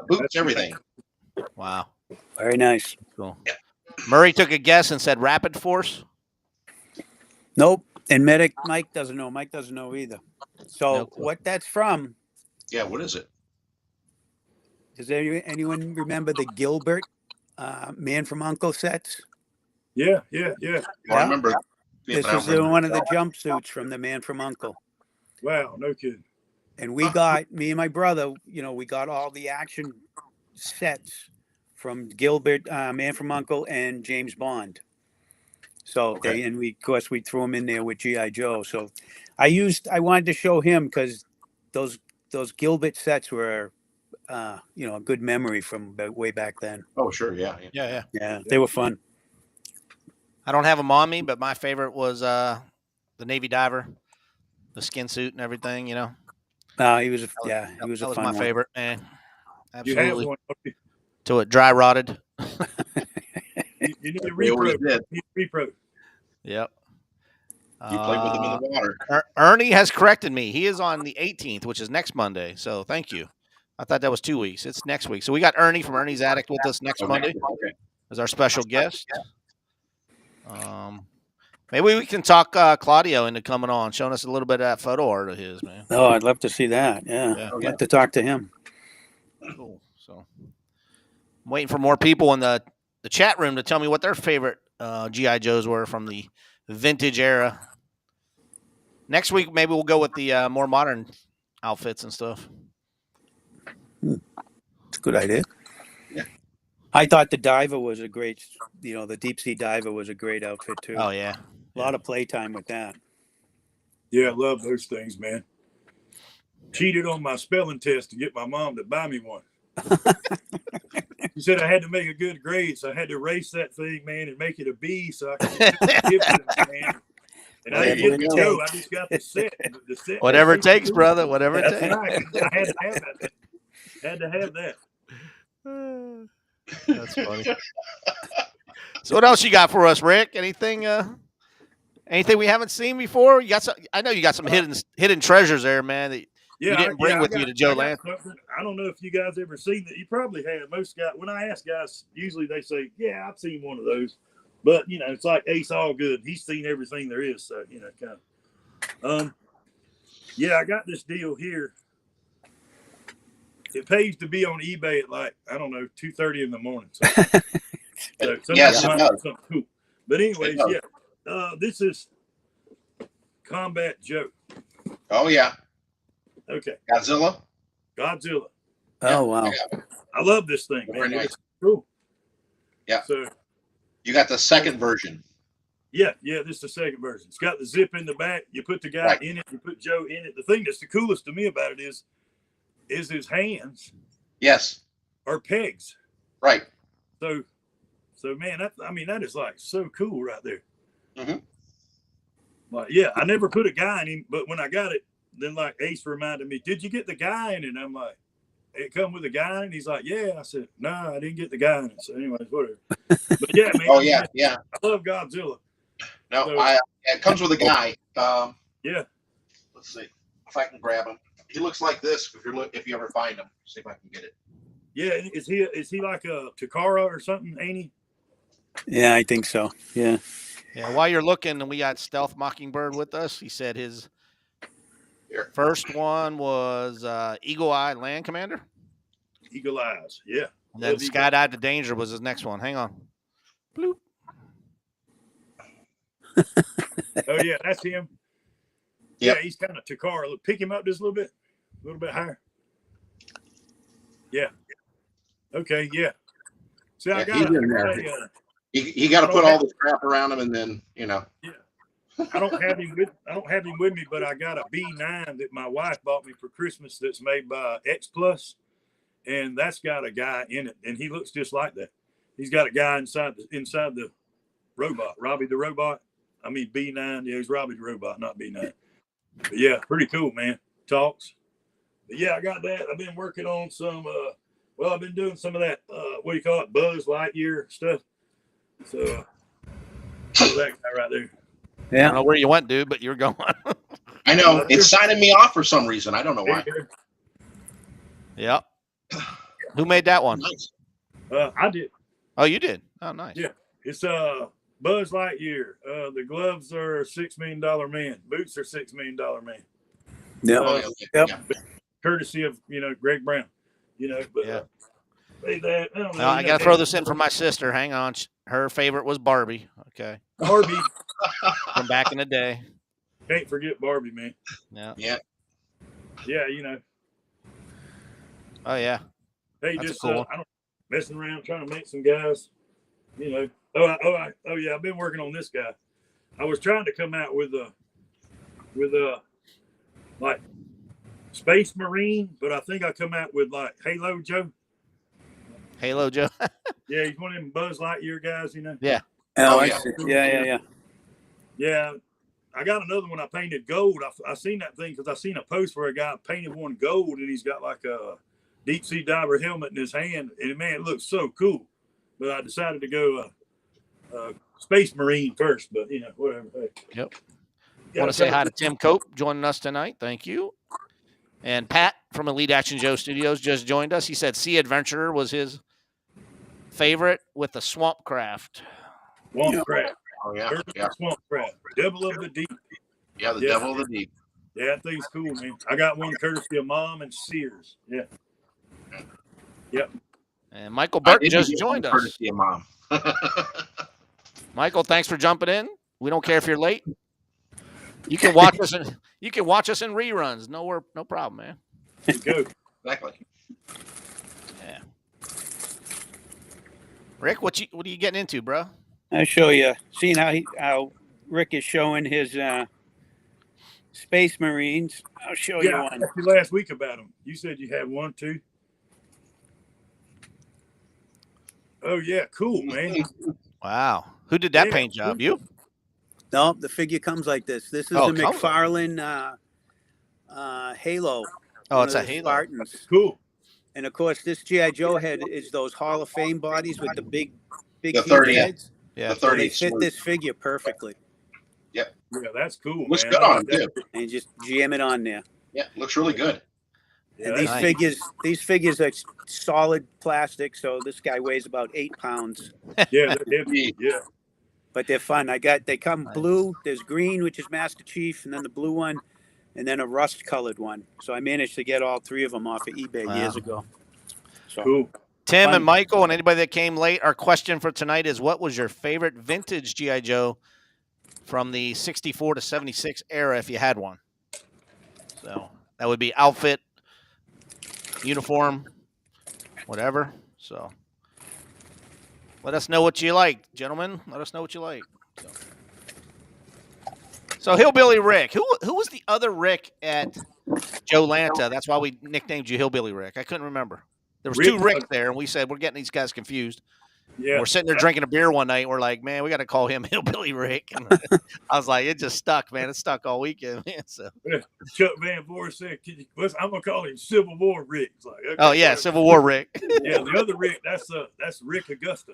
boots, everything. Wow. Very nice. Cool. Yeah. Murray took a guess and said Rapid Force. Nope. And Medic Mike doesn't know. Mike doesn't know either. So No clue. what that's from? Yeah. What is it? Does anyone remember the Gilbert Man from U.N.C.L.E. sets? Yeah. Well, Yeah. I remember. This but I is don't remember. one of the jumpsuits from the Man from U.N.C.L.E. Wow, no kidding. And we got, me and my brother, we got all the action sets from Gilbert, Man from U.N.C.L.E. and James Bond. So Okay. of course we threw him in there with G.I. Joe. So I wanted to show him because those Gilbert sets were a good memory from way back then. Oh, sure. Yeah. Yeah. Yeah, they were fun. I don't have them on me, but my favorite was the Navy diver, the skin suit and everything. You know, He was a that was fun my one. favorite, man. You have Absolutely. one. Till it dry rotted. You need a They always repro. did. You need a repro. Yep. You played with them in the water. Ernie has corrected me. He is on the 18th, which is next Monday. So thank you. I thought that was 2 weeks. It's next week. So we got Ernie from Ernie's Addict with us next Monday Okay. as our special guest. Maybe we can talk Claudio into coming on, showing us a little bit of that photo art of his, man. Oh, I'd love to see that. Yeah, Yeah. I'd like to talk to him. Cool. So I'm waiting for more people in the chat room to tell me what their favorite GI Joes were from the vintage era. Next week, maybe we'll go with the more modern outfits and stuff. It's a good idea. Yeah. I thought the diver was a great, the deep sea diver was a great outfit too. Oh yeah, A lot of playtime with that. Yeah, I love those things, man. Cheated on my spelling test to get my mom to buy me one. She said I had to make a good grade, so I had to erase that thing, man, and make it a B so I could give it, man. And I didn't get the Joe. I just got the set. Whatever it takes, brother. Whatever it That's takes. right. I had to have that. Had to have that. That's funny. So what else you got for us, Rick? Anything we haven't seen before? You got some, I know you got some hidden treasures there, man, that you didn't bring with you to Joe Land. I don't know if you guys ever seen that. You probably have. Most guys, when I ask guys, usually they say, yeah, I've seen one of those. But, it's like Ace Allgood. He's seen everything there is. So, kind of. Yeah, I got this deal here. It pays to be on eBay at 2:30 in the morning. So, Yes, it does. something cool. But anyways, this is Combat Joe. Oh, yeah. Okay. Godzilla. Oh wow! I love this thing, man. Very nice. It's cool. Yeah. So You got the second version. yeah, this is the second version. It's got the zip in the back. You put the guy in it. You put Joe in it. The thing that's the coolest to me about it is his hands Yes. are pegs. Right. So man, that is like so cool right there. Mhm. Like, yeah, I never put a guy in him, but when I got it, then like Ace reminded me, did you get the guy in it? And I'm like, it come with a guy, and he's like, yeah. I said, nah, I didn't get the guy in it. So anyways, whatever. But yeah, man. Oh, yeah. Yeah. I love Godzilla. No, So- it comes with a guy. Yeah. Let's see if I can grab him. He looks like this. If you ever find him, see if I can get it. Yeah, is he like a Takara or something, ain't he? Yeah, I think so. Yeah. Yeah, while you're looking, we got Stealth Mockingbird with us. He said his Here. first one was Eagle Eye Land Commander. Eagle Eyes, yeah. And then Skydive to Danger was his next one. Hang on. Bloop. Oh yeah, that's him. Yep. Yeah, he's kind of Takara. Look, pick him up just a little bit higher. Yeah. Okay, yeah. See, I Yeah, got he's in there. He got to put all this crap around him, and then Yeah. I don't have him with me, but I got a B9 that my wife bought me for Christmas that's made by X Plus, and that's got a guy in it, and he looks just like that. He's got a guy inside the robot, Robbie the robot. I mean B9. Yeah, he's Robbie the robot, not B9. But yeah, pretty cool, man. Talks. But yeah, I got that. I've been working on some. I've been doing some of that. What do you call it? Buzz Lightyear stuff. So that guy right there. I don't know where you went, dude, but you're going. I know it's signing me off for some reason. I don't know why. Yep. Who made that one? Nice. I did. Oh, you did? Oh, nice. Yeah. It's Buzz Lightyear. The gloves are $6 million man. Boots are $6 million man. Yeah. Oh, yeah. Yep. Yeah. Courtesy of Greg Brown. But Yeah. That, I don't know. Now, I got to throw this in for my sister. Hang on. Her favorite was Barbie. Okay. Barbie. From back in the day. Can't forget Barbie, man. Yeah. Yeah. Yeah, Oh, yeah. Hey, That's just a cool one. I don't messing around trying to meet some guys. Oh yeah, I've been working on this guy. I was trying to come out with like Space Marine, but I think I come out with like Halo Joe. Halo Joe. Yeah, he's one of them Buzz Lightyear guys, you know. Yeah. Oh, yeah. yeah. Yeah, I got another one I painted gold. I seen that thing because I seen a post where a guy painted one gold and he's got like a deep sea diver helmet in his hand, and man, it looks so cool. But I decided to go Space Marine first, but you know, whatever. Hey. Yep. Want to say hi to Tim Cope joining us tonight. Thank you. And Pat from Elite Action Joe Studios just joined us. He said Sea Adventurer was his favorite with the Swamp Craft. Swamp Craft. Oh yeah. Swamp Craft. Devil of the Deep. Yeah, the Devil of the Deep. Yeah, that thing's cool, man. I got one courtesy of Mom and Sears. Yeah. Yep. And Michael Burke just joined us. Courtesy of Mom. Michael, thanks for jumping in. We don't care if you're late. You can watch us in reruns. No problem, man. Go. Exactly. Yeah. Rick, what are you getting into, bro? I'll show you. Seeing how Rick is showing his Space Marines. I'll show you Yeah, I one. asked you last week about them. You said you had one too. Oh yeah, cool, man. Wow. Who did that paint job? You? No, the figure comes like this. This is Oh, the McFarlane Halo. Oh, it's a one of the Halo. Spartans. Cool. And of course, this G.I. Joe head is those Hall of Fame bodies with the big The huge 30. heads. Yeah. The So 30. they fit this figure perfectly. Yeah, that's cool. Looks man. good I on like him, that. too. And you just jam it on there. Yeah, looks really good. Yeah, And these nice. figures are solid plastic, so this guy weighs about 8 pounds. yeah, they're heavy. Yeah. But they're fun. They come Nice. blue. There's green, which is Master Chief, and then the blue one, and then a rust colored one. So I managed to get all 3 of them off of eBay Wow. years ago. So Cool. Tim Fun. and Michael and anybody that came late, our question for tonight is what was your favorite vintage G.I. Joe from the 64 to 76 era if you had one? So that would be outfit, uniform, whatever. So let us know what you like, gentlemen. Let us know what you like. So Hillbilly Rick. Who was the other Rick at Joe Lanta? That's why we nicknamed you Hillbilly Rick. I couldn't remember. There was Rick 2 Ricks there, and we said we're getting these guys confused. Yeah. We're sitting there drinking a beer one night. And we're like, man, we got to call him Hillbilly Rick. And I was like, it just stuck, man. It stuck all weekend, man. So, Chuck Van Voorst said, I'm gonna call him Civil War Rick. It's like, okay, oh yeah, Civil War Rick. Yeah, the other Rick, that's Rick Augusta.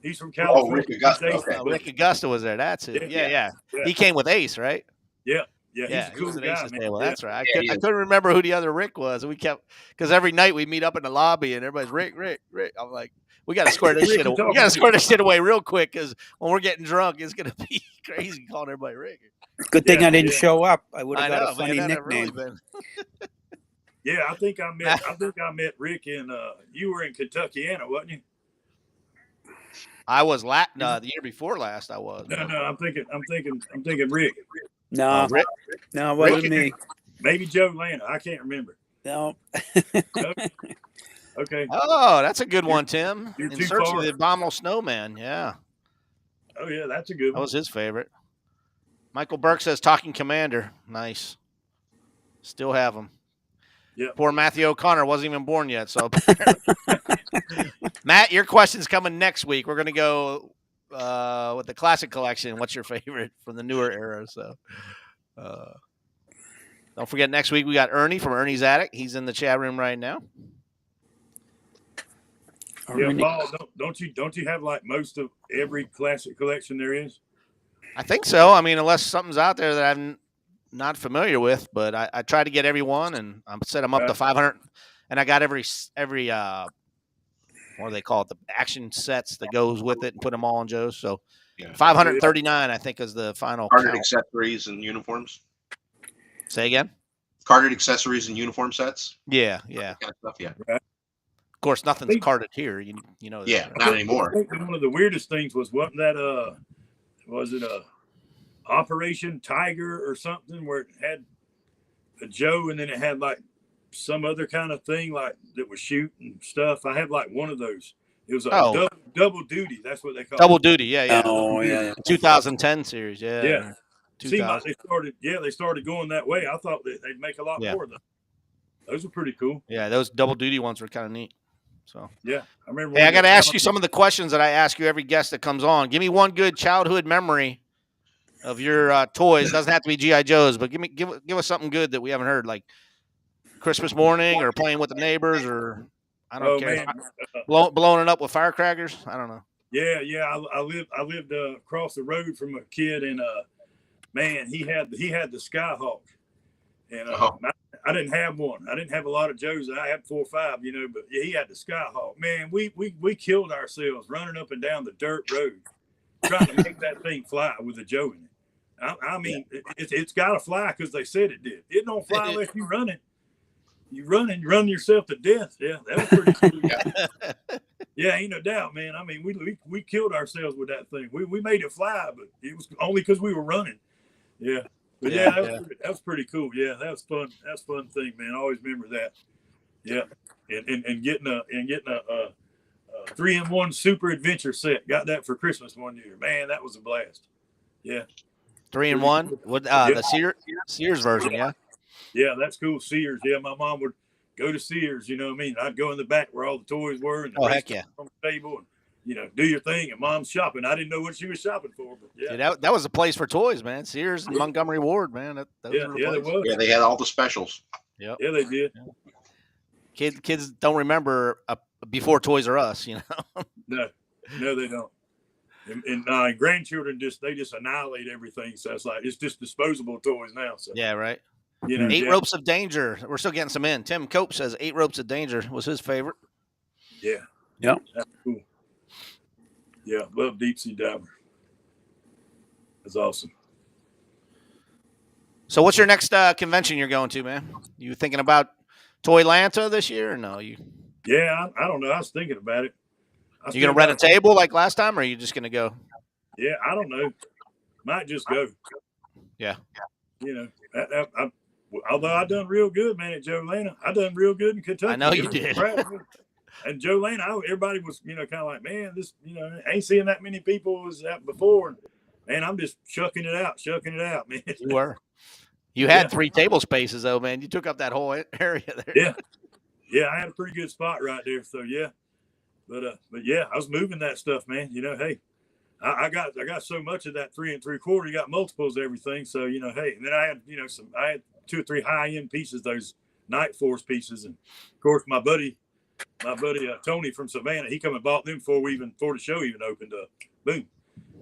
He's from California. Rick Augusta, He's okay. Oh, Rick Augusta was there. That's it. Yeah. He came with Ace, right? Yeah, he's Yeah, a he cool was an guy, Ace's man. table. That's right. Yeah, I he is. couldn't remember who the other Rick was. And we kept because every night we meet up in the lobby and everybody's Rick. I'm like, we got to square this shit. We got to square this shit away real quick because when we're getting drunk, it's gonna be crazy calling everybody Rick. good thing Yeah, I didn't yeah. show up. I would I have got know, a funny man. That'd really nickname. been. Yeah, I think I met Rick in you were in Kentuckiana, wasn't you? I was Latin the year before last. I was. No, I'm thinking Rick. No, Rick. no, it wasn't Rick- me. Maybe Joe Lana. I can't remember. No. Okay. Oh, that's a good one, Tim. you're In too Search far. of the Abominable Snowman. Yeah, Oh yeah, that's a good that one. was his favorite. Michael Burke says Talking Commander. Nice. Still have him. Yep. Poor Matthew O'Connor wasn't even born yet. So, Matt, your question's coming next week. We're going to go with the classic collection. What's your favorite from the newer era? So, don't forget, next week we got Ernie from Ernie's Attic. He's in the chat room right now. Yeah, Paul, don't you have like most of every classic collection there is? I think so. I mean, unless something's out there that I'm not familiar with, but I try to get everyone, and I set them up to 500, and I got every what do they call it? The action sets that goes with it, and put them all on Joe's. So Yeah. 539, I think, is the final Carded count. accessories and uniforms. Say again? Carded accessories and uniform sets. Yeah. That kind of stuff. Yeah. Of course, nothing's carded here. You know. Yeah. that, right? Not anymore. I think one of the weirdest things wasn't that was it Operation Tiger or something where it had a Joe and then it had like some other kind of thing like that was shooting stuff. I have like one of those. It was a double duty. That's what they call Double it. duty. Yeah. Oh, yeah. 2010 series. Yeah. Yeah. Seemed 2000. like they started going that way. I thought that they'd make a lot more though. Those were pretty cool. Yeah, those double duty ones were kind of neat. So Yeah, I remember. hey, I got to ask you some of the questions that I ask you every guest that comes on. Give me one good childhood memory of your toys. Doesn't have to be GI Joes, but give us something good that we haven't heard, like Christmas morning or playing with the neighbors, or I don't care, man. blowing it up with firecrackers. I don't know. Yeah. I lived across the road from a kid, and man, he had the Skyhawk, and I didn't have one. I didn't have a lot of Joes. I had 4 or 5, you know, but he had the Skyhawk. Man, we killed ourselves running up and down the dirt road trying to make that thing fly with a Joe in it. I mean, it's got to fly because they said it did. It don't fly unless you run it. You run yourself to death. Yeah, that was pretty cool. Yeah, ain't no doubt, man. I mean, we killed ourselves with that thing. We made it fly, but it was only because we were running. Yeah. But that was pretty cool. Yeah, that was fun. That's a fun thing, man. I always remember that. Yeah. And getting a 3-in-1 super adventure set. Got that for Christmas one year. Man, that was a blast. Yeah. 3-in-1 with the Sears version, yeah. Yeah, that's cool. Sears. Yeah, my mom would go to Sears, you know what I mean? I'd go in the back where all the toys were and heck yeah, on the table and, you know, do your thing. And Mom's shopping. I didn't know what she was shopping for, but yeah. Dude, that was a place for toys, man. Sears and Montgomery Ward, man. That was. Yeah, they had all the specials. Yep. Yeah, they did. Yeah. Kids don't remember before Toys R Us, you know. No, they don't. And grandchildren just annihilate everything. So it's just disposable toys now. So yeah, right. You know, 8 Ropes of Danger. We're still getting some in. Tim Cope says 8 Ropes of Danger was his favorite. Yeah. Yep. That's cool. Yeah, love Deep Sea Diver. That's awesome. So what's your next convention you're going to, man? You thinking about Toylanta this year or no? Yeah, I don't know. I was thinking about it. You going to rent a table like last time, or are you just going to go? Yeah, I don't know. Might just go. Yeah. You know, although I done real good, man, at Joe Lana. I done real good in Kentucky. I know you did. And Joe Lana, everybody was, you know, kind of like, man, this, you know, I ain't seeing that many people as that before. Man, I'm just chucking it out, man. You were. You had 3 table spaces, though, man. You took up that whole area there. Yeah, I had a pretty good spot right there. So yeah, but yeah, I was moving that stuff, man. You know, hey, I got so much of that 3 3/4. You got multiples of everything. So you know, hey, and then I had, you know, I had 2 or 3 high end pieces, those Night Force pieces, and of course my buddy Tony from Savannah, he come and bought them before the show even opened up. Boom,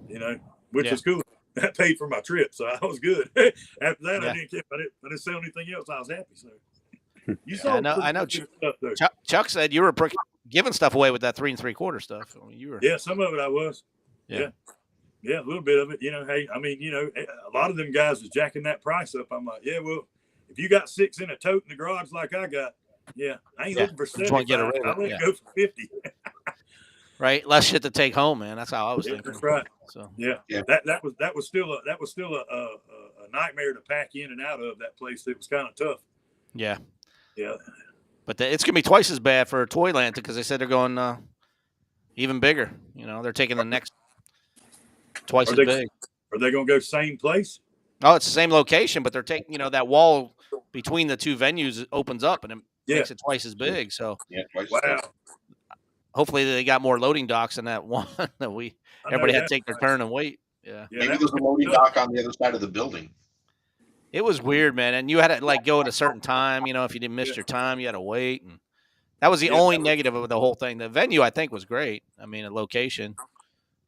you know, which was cool. That paid for my trip, so I was good. After that, I didn't care. I didn't sell anything else. I was happy. So you saw, I know. Stuff, Chuck said you were giving stuff away with that 3 3/4 stuff. I mean, you were. Yeah, some of it I was. Yeah, a little bit of it. You know, hey, I mean, you know, a lot of them guys was jacking that price up. I'm like, yeah, well, if you got 6 in a tote in the garage like I got, I ain't looking for 70. I'll let it go for 50. Right, less shit to take home, man. That's how I was thinking. That's right. So that was still a nightmare to pack in and out of that place. It was kind of tough. Yeah. But it's gonna be twice as bad for Toylanta because they said they're going even bigger. You know, they're taking the next twice as big. Are they gonna go same place? Oh, it's the same location, but they're taking, you know, that wall between the 2 venues opens up and it makes it twice as big. So Wow. Hopefully they got more loading docks than that one that everybody had to take their turn and wait. Yeah. Maybe there's a loading dock on the other side of the building. It was weird, man. And you had to like go at a certain time. You know, if you didn't miss your time, you had to wait. And that was the only negative of the whole thing. The venue, I think, was great. I mean, a location.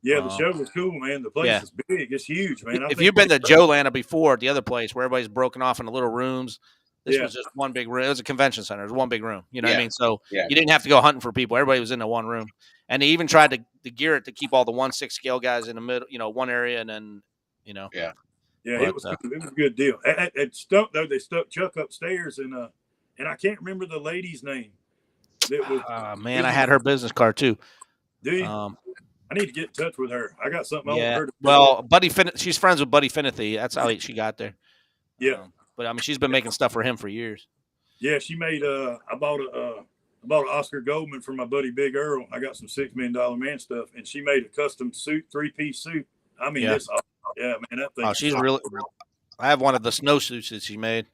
Yeah, the show was cool, man. The place is big. It's huge, man. If you've been to Joe Lana before, the other place where everybody's broken off into little rooms, this was just one big room. It was a convention center. It was one big room. You know what I mean? So you didn't have to go hunting for people. Everybody was in the one room. And they even tried to gear it to keep all the 1/6 scale guys in the middle, you know, one area, and then, you know. Yeah, it was a good deal. At Stump, though, they stuck Chuck upstairs, and I can't remember the lady's name. It was, man, I had her business card, too. Do you? I need to get in touch with her. I got something on her. Well, she's friends with Buddy Finethy. That's how she got there. Yeah. But, I mean, she's been making stuff for him for years. Yeah, she made I bought an Oscar Goldman for my buddy Big Earl. I got some $6 Million Man stuff, and she made a custom suit, 3-piece suit. I mean, it's awesome. Yeah, man, that thing. Oh, she's really. I have one of the snowsuits that she made.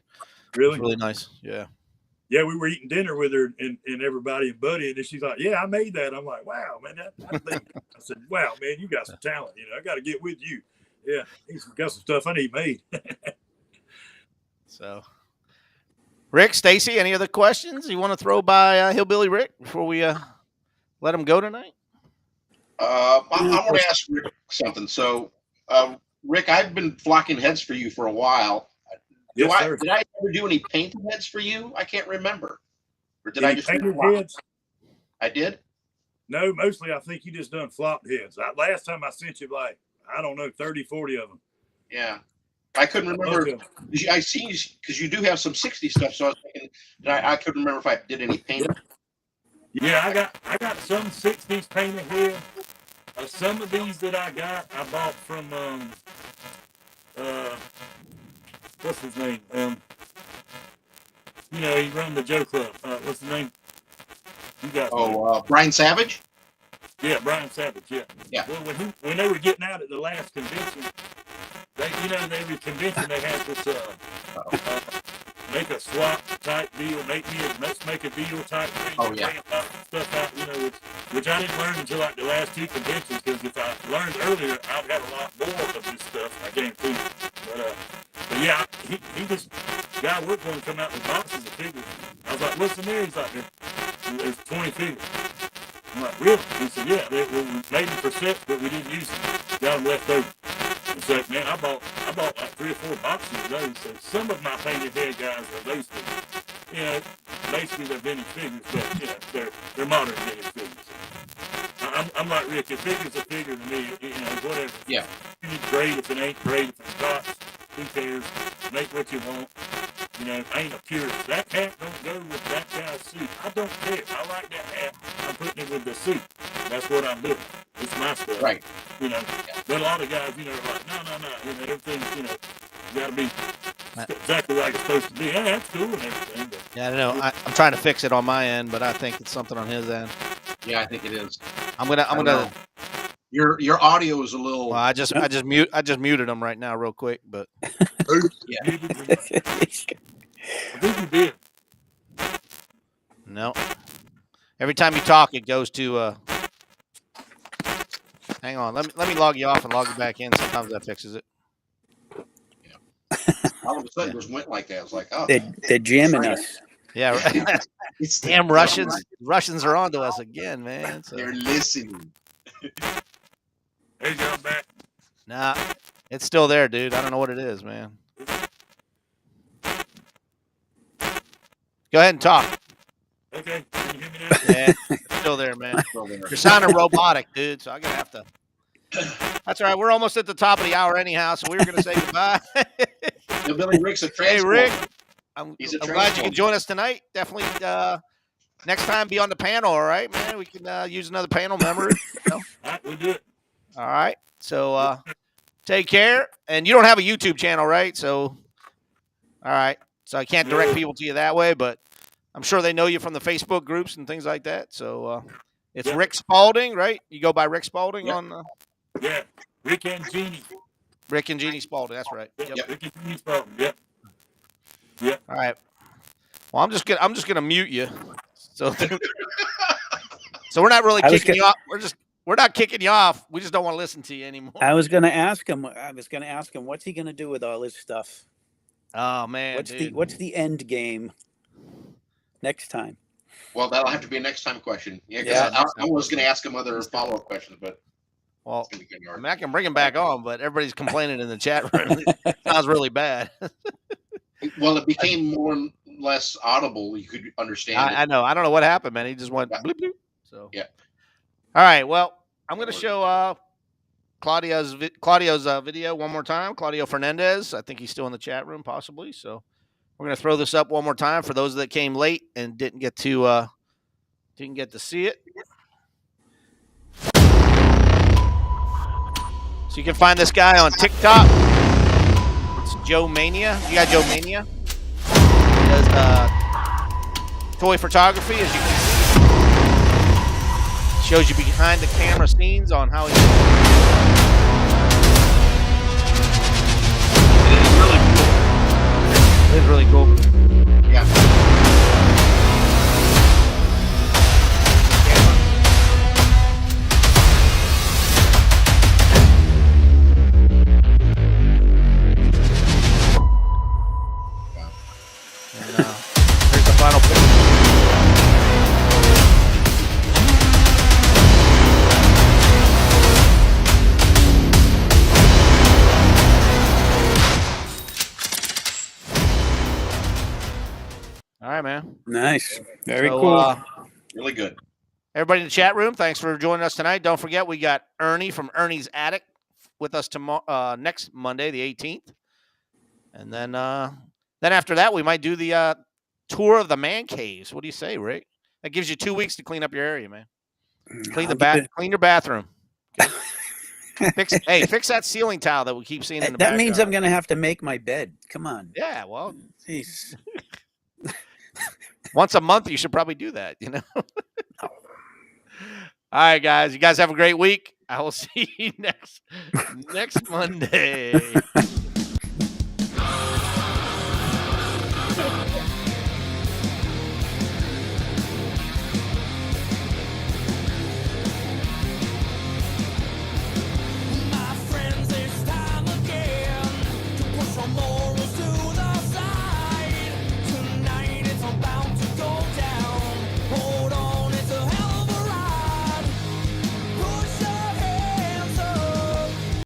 Really? It's really nice. Yeah. yeah, we were eating dinner with her and everybody and Buddy, and then she's like, "Yeah, I made that." I'm like, "Wow, man!" I said, "Wow, man, you got some talent. I got to get with you." Yeah, he's got some stuff I need made. So, Rick, Stacy, any other questions you want to throw by Hillbilly Rick before we let him go tonight? I want to ask Rick something. So, Rick, I've been flocking heads for you for a while. Did I ever do any painted heads for you? I can't remember. Or did I just painted heads? I did? No, mostly I think you just done flopped heads. Last time I sent you like, I don't know, 30, 40 of them. Yeah. I couldn't remember. I seen you because you do have some 60 stuff. So I was thinking, I couldn't remember if I did any painted. Yeah, I got some 60s painted head. Some of these that I bought from what's his name? He run the Joe Club. What's the name? You guys know. Brian Savage? Yeah, Brian Savage, yeah. Well, when they were getting out at the last convention, every convention they had this make a swap type deal, let's make a deal type thing. Oh, yeah. Stuff out, which I didn't learn until like the last two conventions, because if I learned earlier, I'd have a lot more of this stuff, I guarantee you. But yeah, he just, guy we're going to come out with boxes of figures. I was like, what's in there? He's like, there's 20 figures. I'm like, really? He said, yeah, we made them for sets, but we didn't use them. Got them left over. And so, man, I bought like 3 or 4 boxes of those. So some of my painted head guys are those figures. Basically they're vintage figures, but they're modern vintage figures. I'm like Rick. If figure's a figure to me, whatever. Yeah. If it's great, if it ain't great, if it's Scots, who cares? Make what you want. I ain't a purist. That hat don't go with that guy's suit. I don't care. I like that hat. I'm putting it with the suit. That's what I'm doing. It's my stuff. Right. But a lot of guys, are like, no. Everything's, got to be exactly like it's supposed to be. Yeah, that's cool and everything. But, yeah, I don't know. I'm trying to fix it on my end, but I think it's something on his end. Yeah, I think it is. I'm gonna. Your audio is a little. Well, I just muted him right now, real quick, but. Yeah. I think you did. No. Every time you talk, it goes to. Hang on. Let me log you off and log you back in. Sometimes that fixes it. All of a sudden, it just went like that. I was like, oh. They're jamming us. Yeah. Right. It's damn Russians. Russians are onto us again, man. So. They're listening. Hey, John, back. Nah, it's still there, dude. I don't know what it is, man. Go ahead and talk. Okay. Can you hear me now? Yeah, it's still there, man. You're sounding robotic, dude, so I'm going to have to. That's all right. We're almost at the top of the hour anyhow, so we were going to say goodbye. Billy Rick's a Hey, transformer. Rick. I'm glad you can join us tonight. Definitely next time be on the panel, all right, man? We can use another panel member. All right, we'll do it. All right. So take care. And you don't have a YouTube channel, right? So, all right. So I can't direct people to you that way, but I'm sure they know you from the Facebook groups and things like that. So it's Rick Spalding, right? You go by Rick Spalding on. Yeah, Rick and Jeannie. Rick and Jeannie Spalding. That's right. Yep. Rick and Jeannie Spalding. Yep. Yep. All right. Well, I'm just gonna mute you. So we're not really kicking you off. We're not kicking you off. We just don't want to listen to you anymore. I was going to ask him. What's he going to do with all this stuff? Oh man, what's the end game next time? Well, that'll have to be a next time question. Yeah, because I was going to ask him other follow-up questions, but well, I mean, I can bring him back on, but everybody's complaining in the chat room. It sounds really bad. Well, it became more and less audible. You could understand. I know. I don't know what happened, man. He just went bloop, bloop. So yeah. All right. Well, I'm going to show Claudio's video one more time. Claudio Fernandez. I think he's still in the chat room, possibly. So we're going to throw this up one more time for those that came late and didn't get to see it. So you can find this guy on TikTok. It's Joe Mania. You got Joe Mania? He does toy photography, as you can see. Shows you behind the camera scenes on how he. It is really cool. Yeah. All right, man. Nice. Very So, cool. Really good. Everybody in the chat room, thanks for joining us tonight. Don't forget, we got Ernie from Ernie's Attic with us tomorrow, next Monday, the 18th. And then after that, we might do the tour of the man caves. What do you say, Rick? That gives you 2 weeks to clean up your area, man. Clean your bathroom. Okay? fix that ceiling tile that we keep seeing in the That backyard. means I'm going to have to make my bed. Come on. Yeah, well, Jeez. once a month, you should probably do that, All right, guys. You guys have a great week. I will see you next Monday. My friends, it's time again to put some more